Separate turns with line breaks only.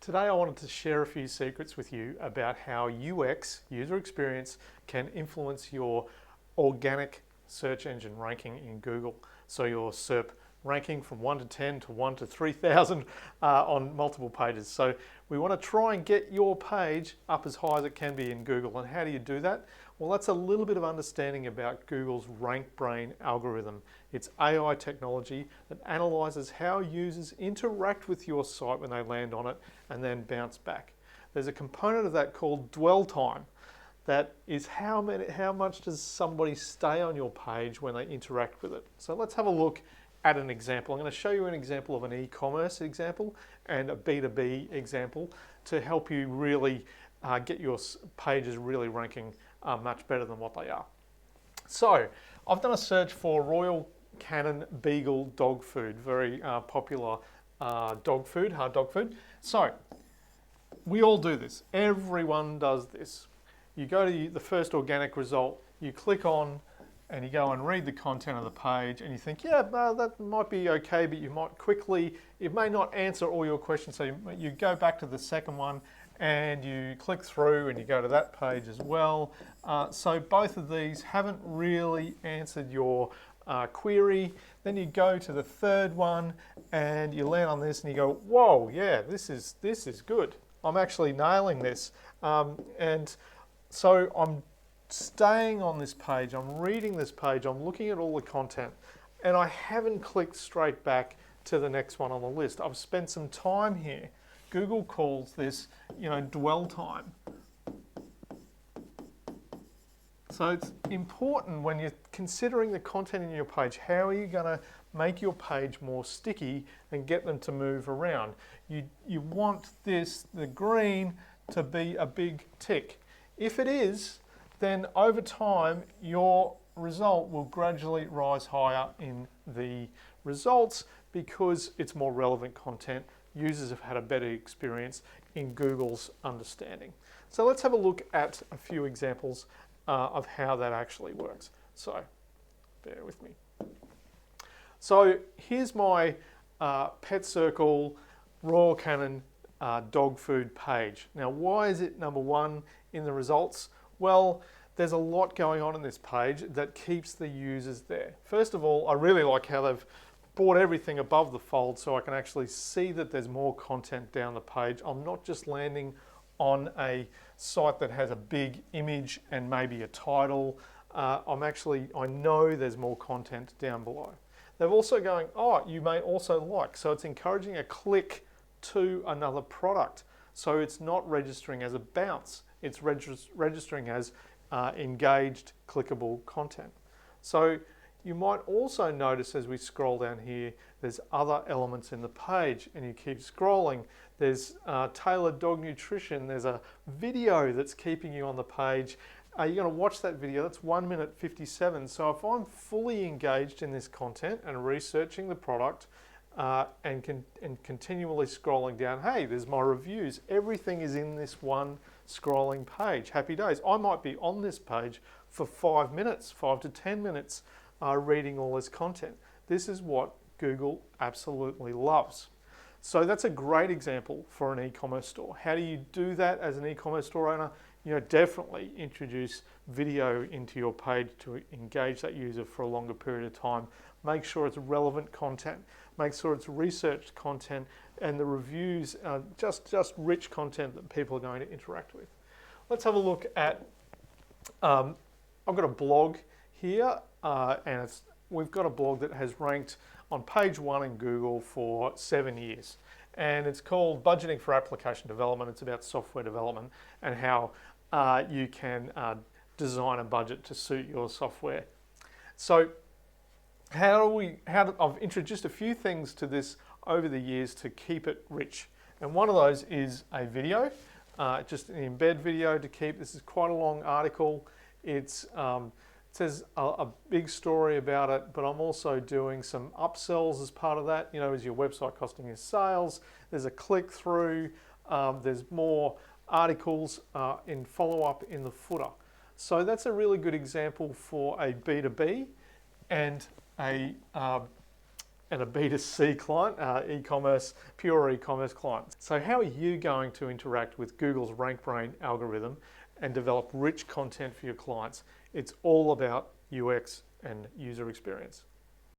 Today I wanted to share a few secrets with you about how UX, user experience, can influence your organic search engine ranking in Google. So your SERP ranking from 1 to 10 to 1 to 3,000 on multiple pages. So we want to try and get your page up as high as it can be in Google. And how do you do that? Well, that's a little bit of understanding about Google's Rankbrain algorithm. It's AI technology that analyzes how users interact with your site when they land on it and then bounce back. There's a component of that called dwell time. That is how much does somebody stay on your page when they interact with it. So let's have a look at an example. I'm going to show you an example of an e-commerce example and a B2B example to help you really get your pages really ranking much better than what they are. So I've done a search for Royal Canin Beagle dog food, very popular dog food, hard dog food. So we all do this. Everyone does this. You go to the first organic result, you click on and you go and read the content of the page and you think, yeah, that might be okay, but you might quickly, it may not answer all your questions. So you go back to the second one and you click through and you go to that page as well. So both of these haven't really answered your query. Then you go to the third one and you land on this and you go, whoa, yeah, this is good. I'm actually nailing this. And so I'm staying on this page, I'm reading this page, I'm looking at all the content, and I haven't clicked straight back to the next one on the list. I've spent some time here. Google calls this, dwell time. So it's important when you're considering the content in your page, how are you going to make your page more sticky and get them to move around? You want the green to be a big tick. If it is, then over time your result will gradually rise higher in the results because it's more relevant content. Users have had a better experience in Google's understanding. So let's have a look at a few examples of how that actually works. So bear with me. So here's my Pet Circle Royal Canin dog food page. Now, why is it number one in the results? Well, there's a lot going on in this page that keeps the users there. First of all, I really like how they've brought everything above the fold so I can actually see that there's more content down the page. I'm not just landing on a site that has a big image and maybe a title. I know there's more content down below. They're also going, oh, you may also like. So it's encouraging a click to another product. So it's not registering as a bounce. It's registering as engaged, clickable content. So you might also notice as we scroll down here, there's other elements in the page and you keep scrolling. There's tailored dog nutrition. There's a video that's keeping you on the page. You're going to watch that video. That's 1 minute 57. So if I'm fully engaged in this content and researching the product and continually scrolling down, hey, there's my reviews. Everything is in this one scrolling page. Happy days. I might be on this page for 5 minutes, 5 to 10 minutes, reading all this content. This is what Google absolutely loves. So that's a great example for an e-commerce store. How do you do that as an e-commerce store owner? Definitely introduce video into your page to engage that user for a longer period of time. Make sure it's relevant content. Make sure it's researched content and the reviews are just rich content that people are going to interact with. Let's have a look at, I've got a blog here and we've got a blog that has ranked on page 1 in Google for 7 years. And it's called Budgeting for Application Development. It's about software development and how you can design a budget to suit your software. So I've introduced a few things to this over the years to keep it rich. And one of those is a video, just an embed video to keep. This is quite a long article. It says a big story about it, but I'm also doing some upsells as part of that. Is your website costing you sales? There's a click through. There's more articles in follow-up in the footer. So that's a really good example for a B2B and a and a B2C client, e-commerce, pure e-commerce client. So how are you going to interact with Google's Rankbrain algorithm and develop rich content for your clients? It's all about UX and user experience.